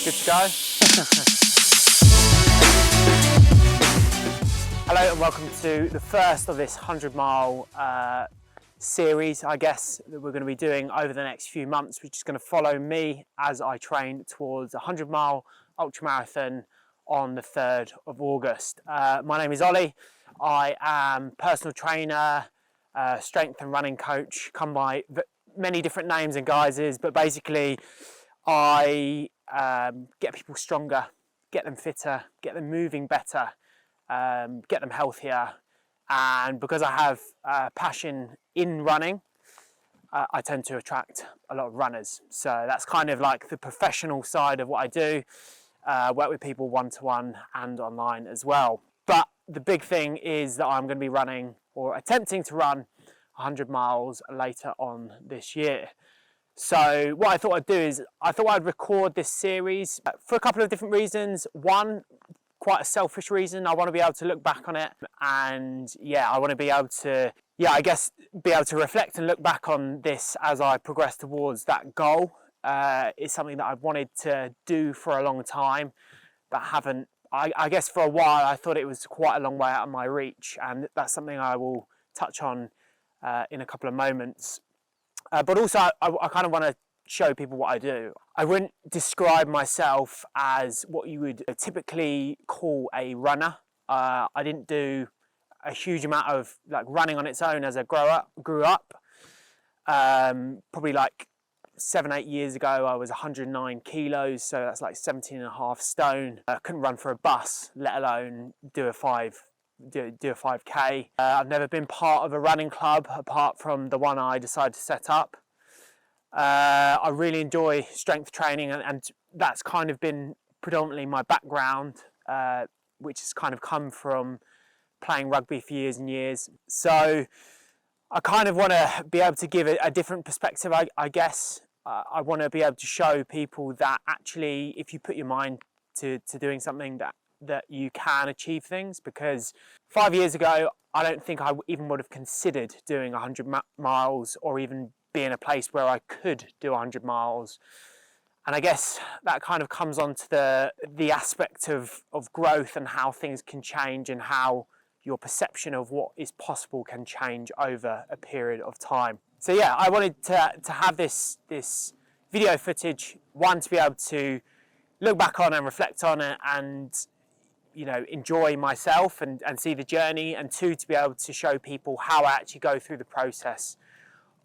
Good to go? Hello and welcome to the first of this 100-mile series, I guess, that we're going to be doing over the next few months, which is going to follow me as I train towards a 100-mile ultramarathon on the 3rd of August. My name is Ollie. I am personal trainer, strength and running coach, come by many different names and guises, but basically I get people stronger, get them fitter, get them moving better, get them healthier. And because I have passion in running, I tend to attract a lot of runners. So that's kind of like the professional side of what I do, work with people one-to-one and online as well. But the big thing is that I'm going to be running or attempting to run 100 miles later on this year. So what I thought I'd do is I thought I'd record this series for a couple of different reasons. One, quite a selfish reason. I want to be able to look back on it, and I want to be able to, I guess, be able to reflect and look back on this as I progress towards that goal. It's something that I've wanted to do for a long time, but haven't. I guess for a while I thought it was quite a long way out of my reach, and that's something I will touch on in a couple of moments. But also I kind of want to show people what I do. I wouldn't describe myself as what you would typically call a runner. I didn't do a huge amount of like running on its own as I grew up. Probably like 7-8 years ago I was 109 kilos, so that's like 17.5 stone. I couldn't run for a bus, let alone do a 5k. I've never been part of a running club apart from the one I decided to set up. I really enjoy strength training, and that's kind of been predominantly my background, which has kind of come from playing rugby for years and years. So I kind of want to be able to give a different perspective, I guess. I want to be able to show people that actually if you put your mind to doing something that you can achieve things, because 5 years ago I don't think I even would have considered doing 100 miles or even be in a place where I could do 100 miles. And I guess that kind of comes on to the aspect of growth and how things can change and how your perception of what is possible can change over a period of time. So I wanted to have this video footage, one, to be able to look back on and reflect on it and enjoy myself and see the journey, and two, to be able to show people how I actually go through the process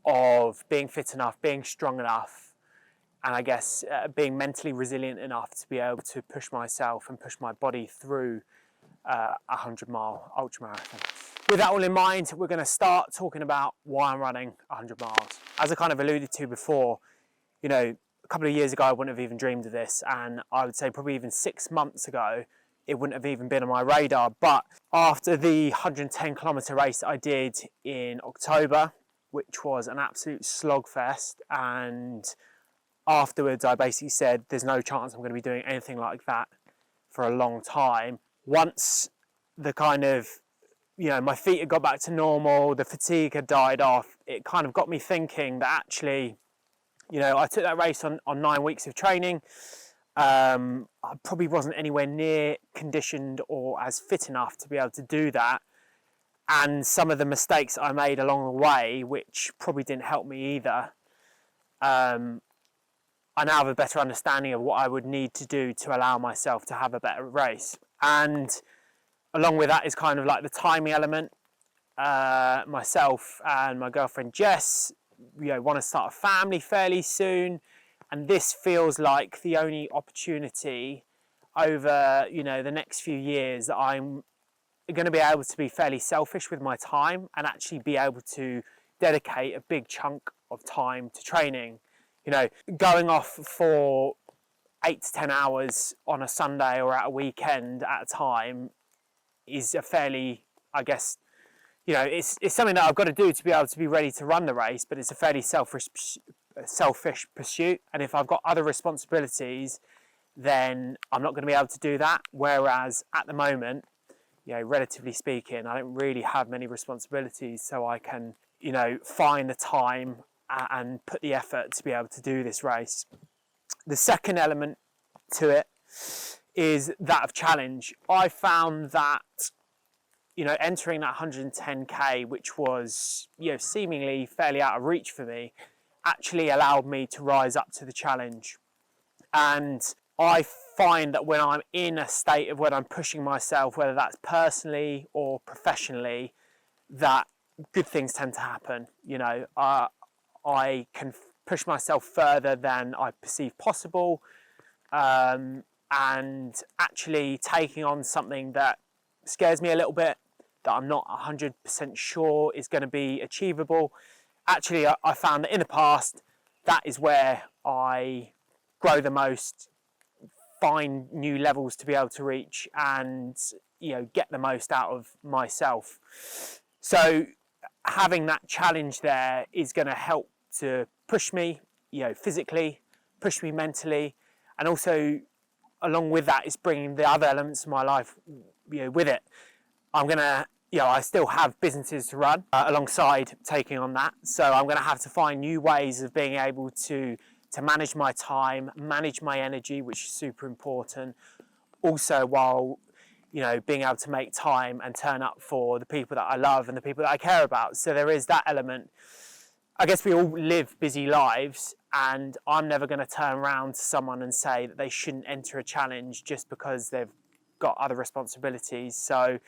of being fit enough, being strong enough, and I guess being mentally resilient enough to be able to push myself and push my body through a 100-mile ultramarathon. With that all in mind, we're going to start talking about why I'm running 100 miles. As I kind of alluded to before, a couple of years ago I wouldn't have even dreamed of this, and I would say probably even 6 months ago it wouldn't have even been on my radar. But after the 110 kilometre race I did in October, which was an absolute slogfest, and afterwards I basically said there's no chance I'm going to be doing anything like that for a long time. Once the kind of, my feet had got back to normal, the fatigue had died off, it kind of got me thinking that actually, I took that race on 9 weeks of training. I probably wasn't anywhere near conditioned or as fit enough to be able to do that. And some of the mistakes I made along the way, which probably didn't help me either, I now have a better understanding of what I would need to do to allow myself to have a better race. And along with that is kind of like the timing element. Myself and my girlfriend Jess, want to start a family fairly soon. And this feels like the only opportunity over, the next few years that I'm going to be able to be fairly selfish with my time and actually be able to dedicate a big chunk of time to training. Going off for 8 to 10 hours on a Sunday or at a weekend at a time is a fairly, I guess, it's something that I've got to do to be able to be ready to run the race, but it's a fairly selfish pursuit. And if I've got other responsibilities, then I'm not going to be able to do that. Whereas at the moment, relatively speaking, I don't really have many responsibilities, so I can, find the time and put the effort to be able to do this race. The second element to it is that of challenge. I found that, entering that 110k, which was, seemingly fairly out of reach for me, actually allowed me to rise up to the challenge. And I find that when I'm in a state of when I'm pushing myself, whether that's personally or professionally, that good things tend to happen. I can push myself further than I perceive possible, and actually taking on something that scares me a little bit, that I'm not 100% sure is going to be achievable. Actually, I found that in the past, that is where I grow the most, find new levels to be able to reach, and get the most out of myself. So having that challenge there is going to help to push me, physically, push me mentally, and also along with that is bringing the other elements of my life, with it. I'm gonna, I still have businesses to run alongside taking on that, so I'm going to have to find new ways of being able to manage my time, manage my energy, which is super important. Also, while being able to make time and turn up for the people that I love and the people that I care about. So there is that element. I guess we all live busy lives, and I'm never going to turn around to someone and say that they shouldn't enter a challenge just because they've got other responsibilities. So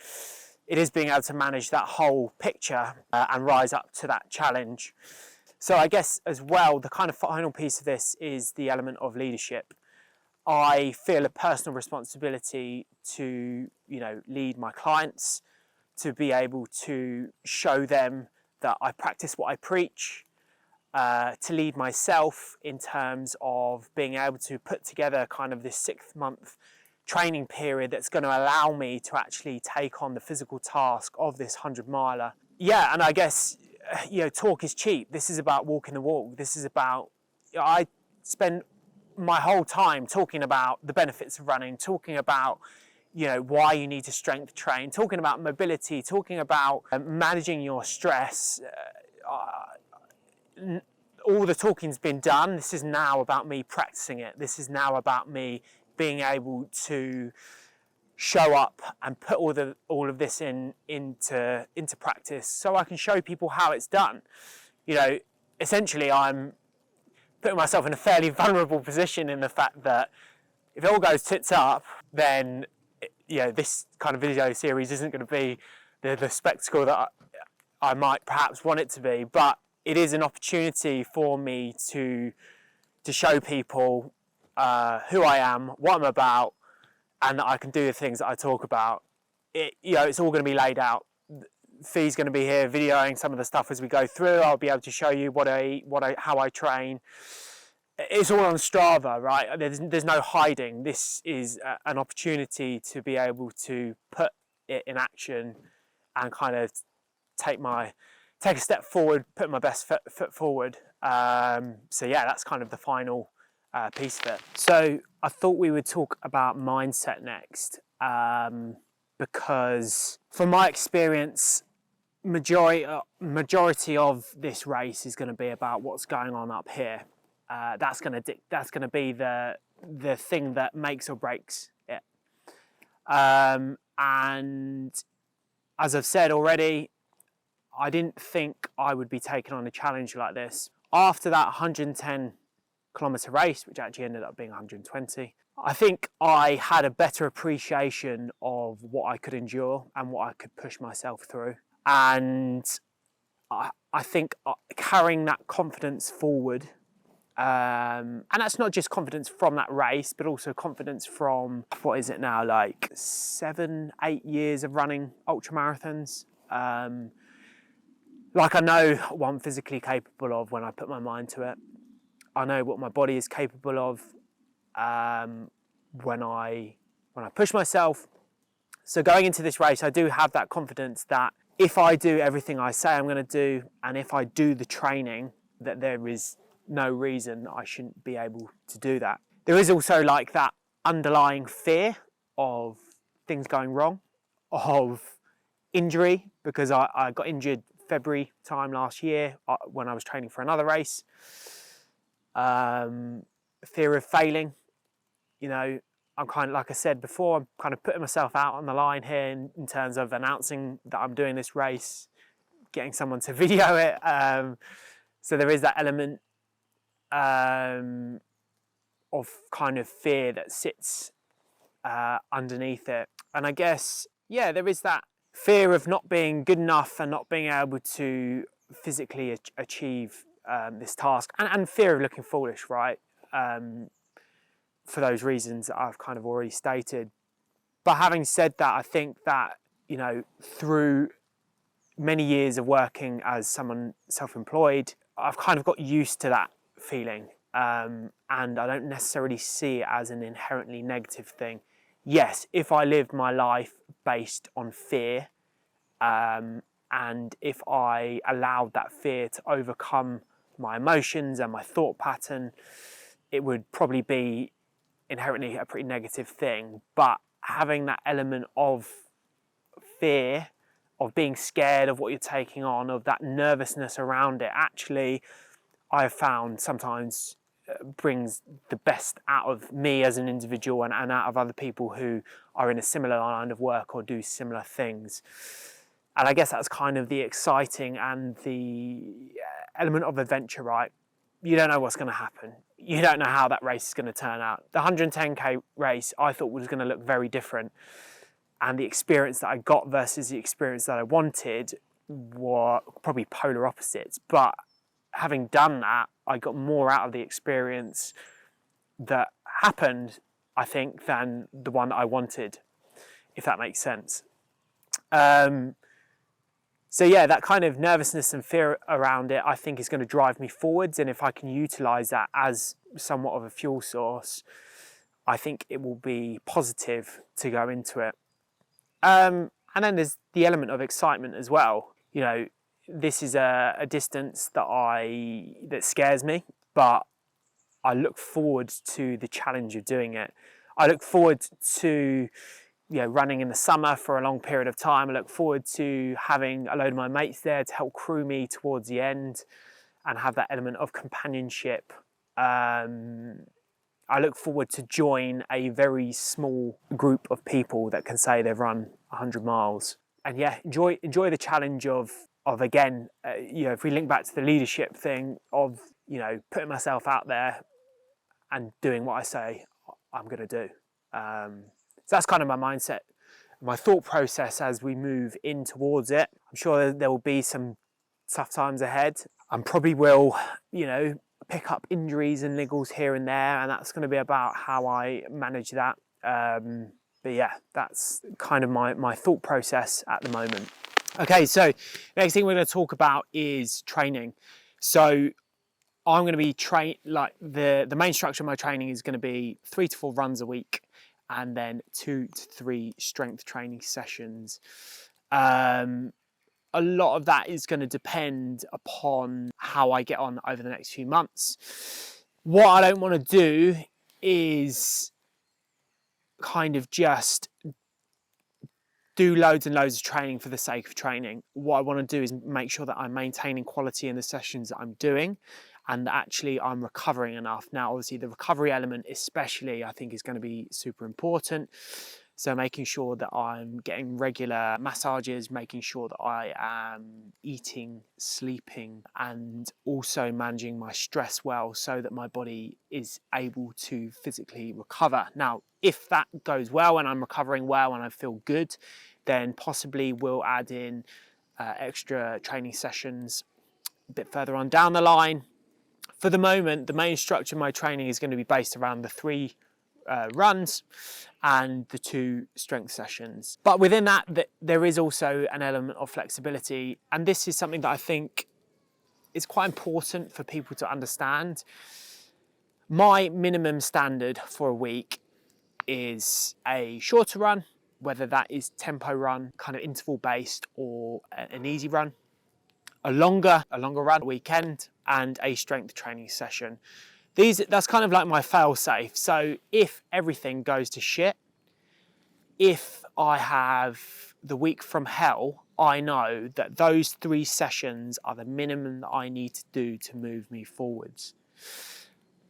it is being able to manage that whole picture and rise up to that challenge. So I guess as well, the kind of final piece of this is the element of leadership. I feel a personal responsibility to, lead my clients, to be able to show them that I practice what I preach, to lead myself in terms of being able to put together kind of this 6-month training period that's going to allow me to actually take on the physical task of this 100-miler. Yeah, and I guess, talk is cheap. This is about walking the walk. This is about, I spend my whole time talking about the benefits of running, talking about why you need to strength train, talking about mobility, talking about managing your stress. All the talking's been done. This is now about me practicing it. This is now about me being able to show up and put all of this into practice, so I can show people how it's done. Essentially, I'm putting myself in a fairly vulnerable position in the fact that if it all goes tits up, then this kind of video series isn't going to be the spectacle that I might perhaps want it to be, but it is an opportunity for me to show people who I am, what I'm about, and that I can do the things that I talk about. It's all going to be laid out. Fee's going to be here videoing some of the stuff as we go through. I'll be able to show you how I train. It's all on Strava, right? There's no hiding. This is an opportunity to be able to put it in action and kind of take a step forward, put my best foot forward. So yeah, that's kind of the final piece of it. So I thought we would talk about mindset next, because from my experience, majority of this race is going to be about what's going on up here. That's going to be the thing that makes or breaks it. And as I've said already, I didn't think I would be taking on a challenge like this. After that 110-kilometer race, which actually ended up being 120, I think I had a better appreciation of what I could endure and what I could push myself through. And I think carrying that confidence forward, and that's not just confidence from that race, but also confidence from, what is it now, like 7-8 years of running ultra marathons. Like, I know what I'm physically capable of when I put my mind to it. I know what my body is capable of when I push myself. So going into this race, I do have that confidence that if I do everything I say I'm going to do, and if I do the training, that there is no reason I shouldn't be able to do that. There is also like that underlying fear of things going wrong, of injury, because I got injured February time last year when I was training for another race. Fear of failing, You know, I'm kind of, like I said before, I'm kind of putting myself out on the line here in terms of announcing that I'm doing this race, getting someone to video it. So there is that element of kind of fear that sits underneath it. And I guess, yeah, there is that fear of not being good enough and not being able to physically achieve this task, and fear of looking foolish, right? For those reasons that I've kind of already stated. But having said that, I think that, you know, through many years of working as someone self-employed, I've kind of got used to that feeling. And I don't necessarily see it as an inherently negative thing. Yes, if I lived my life based on fear, and if I allowed that fear to overcome my emotions and my thought pattern, it would probably be inherently a pretty negative thing. But having that element of fear, of being scared of what you're taking on, of that nervousness around it, actually, I've found sometimes brings the best out of me as an individual and out of other people who are in a similar line of work or do similar things. And I guess that's kind of the exciting and the element of adventure, right? You don't know what's going to happen. You don't know how that race is going to turn out. The 110k race I thought was going to look very different, and the experience that I got versus the experience that I wanted were probably polar opposites. But having done that, I got more out of the experience that happened, I think, than the one that I wanted, if that makes sense. So yeah, that kind of nervousness and fear around it, I think, is going to drive me forwards. And if I can utilize that as somewhat of a fuel source, I think it will be positive to go into it. And then there's the element of excitement as well. You know, this is a distance that scares me, but I look forward to the challenge of doing it. I look forward to, you know, running in the summer for a long period of time. I look forward to having a load of my mates there to help crew me towards the end and have that element of companionship. I look forward to join a very small group of people that can say they've run 100 miles. And yeah, enjoy the challenge of again, you know, if we link back to the leadership thing of, you know, putting myself out there and doing what I say I'm going to do. So that's kind of my mindset, my thought process as we move in towards it. I'm sure there will be some tough times ahead. I probably will, you know, pick up injuries and niggles here and there, and that's going to be about how I manage that. But yeah, that's kind of my thought process at the moment. Okay, so next thing we're going to talk about is training. So I'm going to be the main structure of my training is going to be 3 to 4 runs a week, and then 2 to 3 strength training sessions. A lot of that is going to depend upon how I get on over the next few months. What I don't want to do is kind of just do loads and loads of training for the sake of training. What I want to do is make sure that I'm maintaining quality in the sessions that I'm doing, and that actually I'm recovering enough. Now, obviously, the recovery element especially, I think, is going to be super important. So making sure that I'm getting regular massages, making sure that I am eating, sleeping, and also managing my stress well so that my body is able to physically recover. Now, if that goes well and I'm recovering well and I feel good, then possibly we'll add in extra training sessions a bit further on down the line. For the moment, the main structure of my training is going to be based around the 3 runs and the 2 strength sessions. But within that, there is also an element of flexibility. And this is something that I think is quite important for people to understand. My minimum standard for a week is a shorter run, whether that is tempo run, kind of interval based, or an easy run, a longer run weekend, and a strength training session. That's kind of like my fail safe. So if everything goes to shit, if I have the week from hell, I know that those 3 sessions are the minimum that I need to do to move me forwards.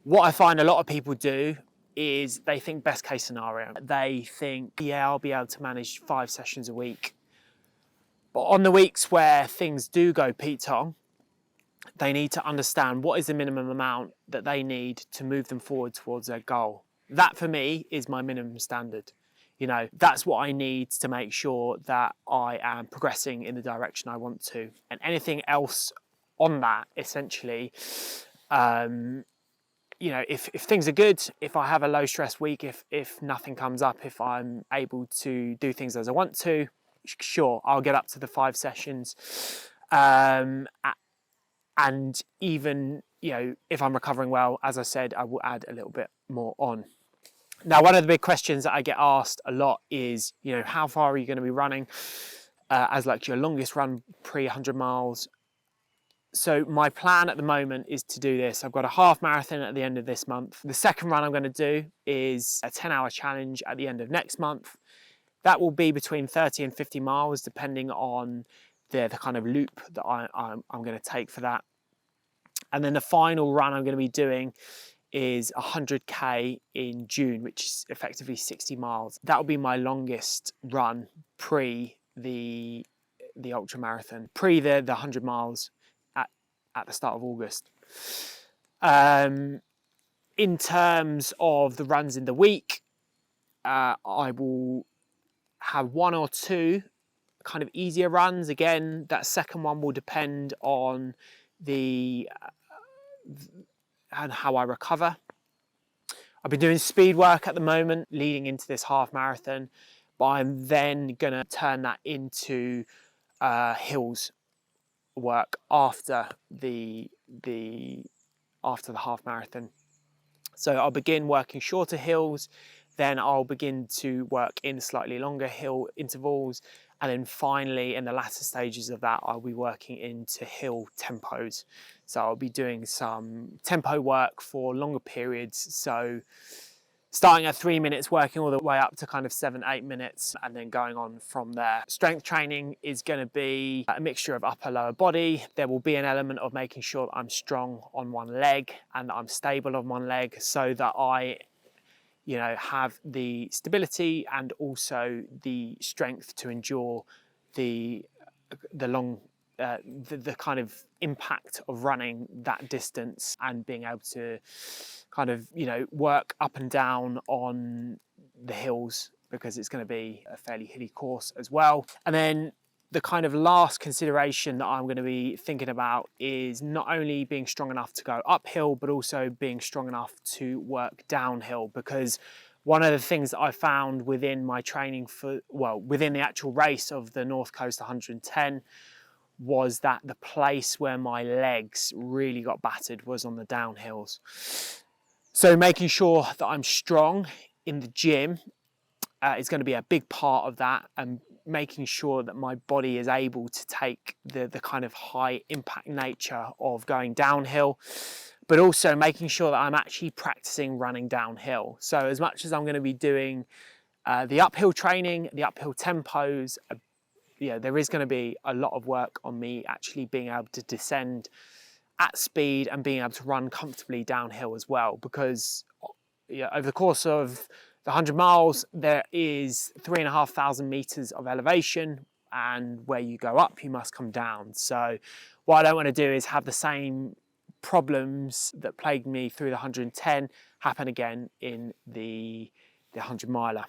What I find a lot of people do is they think best case scenario. They think, yeah, I'll be able to manage 5 sessions a week. But on the weeks where things do go Pete-tong, they need to understand what is the minimum amount that they need to move them forward towards their goal. That for me is my minimum standard. You know, that's what I need to make sure that I am progressing in the direction I want to. And anything else on that, essentially, you know, if things are good, if I have a low stress week, if nothing comes up, if I'm able to do things as I want to, sure, I'll get up to the 5 sessions. And even, you know, if I'm recovering well, as I said, I will add a little bit more on. Now, one of the big questions that I get asked a lot is, you know, how far are you going to be running as like your longest run pre 100 miles? So my plan at the moment is to do this. I've got a half marathon at the end of this month. The second run I'm going to do is a 10-hour challenge at the end of next month. That will be between 30 and 50 miles, depending on the kind of loop that I'm going to take for that. And then the final run I'm going to be doing is 100k in June, which is effectively 60 miles. That will be my longest run pre the ultra marathon, pre the 100 miles at the start of August. In terms of the runs in the week, I will have 1 or 2 kind of easier runs. Again, that second one will depend on and how I recover. I've been doing speed work at the moment leading into this half marathon, but I'm then going to turn that into hills work after the half marathon. So I'll begin working shorter hills, then I'll begin to work in slightly longer hill intervals, and then finally in the latter stages of that I'll be working into hill tempos. So I'll be doing some tempo work for longer periods, so starting at 3 minutes, working all the way up to kind of 7-8 minutes, and then going on from there. Strength training is going to be a mixture of upper lower body. There will be an element of making sure that I'm strong on one leg and that I'm stable on one leg, so that I, you know, have the stability and also the strength to endure the long the kind of impact of running that distance and being able to kind of, you know, work up and down on the hills, because it's going to be a fairly hilly course as well. And then the kind of last consideration that I'm going to be thinking about is not only being strong enough to go uphill, but also being strong enough to work downhill, because one of the things that I found within my training within the actual race of the North Coast 110 was that the place where my legs really got battered was on the downhills. So making sure that I'm strong in the gym is going to be a big part of that, and making sure that my body is able to take the kind of high impact nature of going downhill, but also making sure that I'm actually practicing running downhill. So as much as I'm going to be doing the uphill training, the uphill tempos, there is going to be a lot of work on me actually being able to descend at speed and being able to run comfortably downhill as well, because over the course of the 100 miles, there is 3,500 meters of elevation, and where you go up, you must come down. So what I don't want to do is have the same problems that plagued me through the 110 happen again in the 100 miler.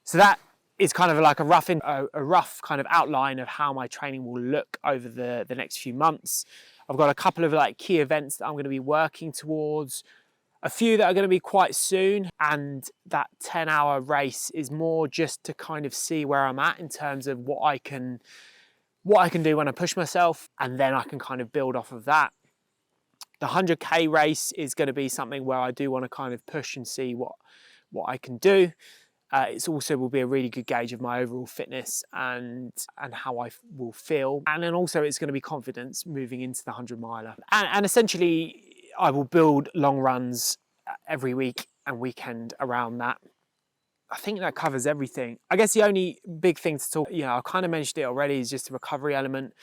So that is kind of like a rough kind of outline of how my training will look over the next few months. I've got a couple of like key events that I'm going to be working towards, a few that are going to be quite soon, and that 10-hour race is more just to kind of see where I'm at in terms of what I can do when I push myself, and then I can kind of build off of that. The 100k race is going to be something where I do want to kind of push and see what I can do. It also will be a really good gauge of my overall fitness and how I will feel. And then also it's going to be confidence moving into the 100 miler. And essentially I will build long runs every week and weekend around that. I think that covers everything. I guess the only big thing to talk, I kind of mentioned it already, is just the recovery element.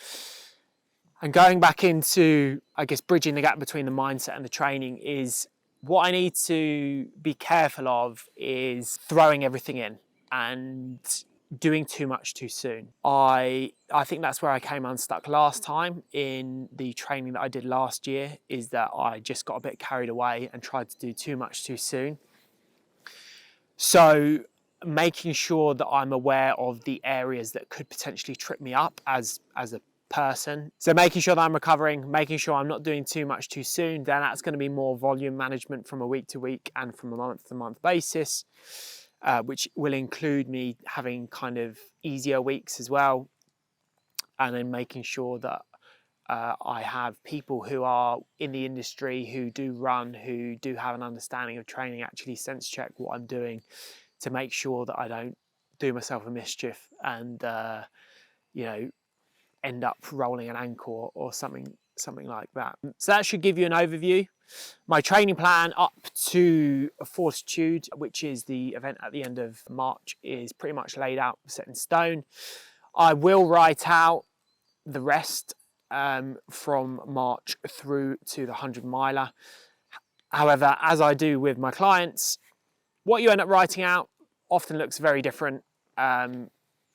And going back into, I guess, bridging the gap between the mindset and the training is What I need to be careful of is throwing everything in and doing too much too soon. I think that's where I came unstuck last time in the training that I did last year, is that I just got a bit carried away and tried to do too much too soon. So making sure that I'm aware of the areas that could potentially trip me up as a person. So making sure that I'm recovering, making sure I'm not doing too much too soon, then that's going to be more volume management from a week to week and from a month to month basis, which will include me having kind of easier weeks as well. And then making sure that I have people who are in the industry, who do run, who do have an understanding of training, actually sense check what I'm doing to make sure that I don't do myself a mischief and, you know, end up rolling an ankle or something like that. So that should give you an overview. My training plan up to Fortitude, which is the event at the end of March, is pretty much laid out, set in stone. I will write out the rest from March through to the 100 miler. However, as I do with my clients, what you end up writing out often looks very different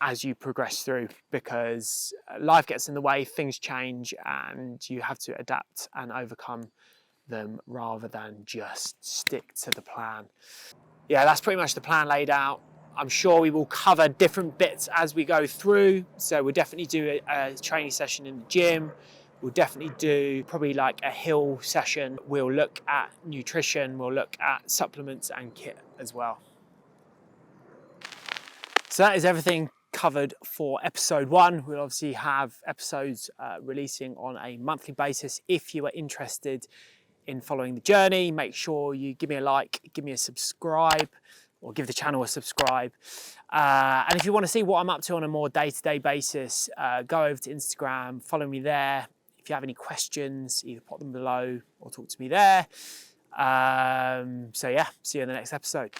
as you progress through, because life gets in the way, things change, and you have to adapt and overcome them rather than just stick to the plan. Yeah, that's pretty much the plan laid out. I'm sure we will cover different bits as we go through. So we'll definitely do a training session in the gym. We'll definitely do probably like a hill session. We'll look at nutrition. We'll look at supplements and kit as well. So that is everything covered for episode 1. We'll obviously have episodes releasing on a monthly basis. If you are interested in following the journey, make sure you give me a like, give me a subscribe, or give the channel a subscribe. And if you want to see what I'm up to on a more day-to-day basis, go over to Instagram, follow me there. If you have any questions, either pop them below or talk to me there. So yeah, see you in the next episode.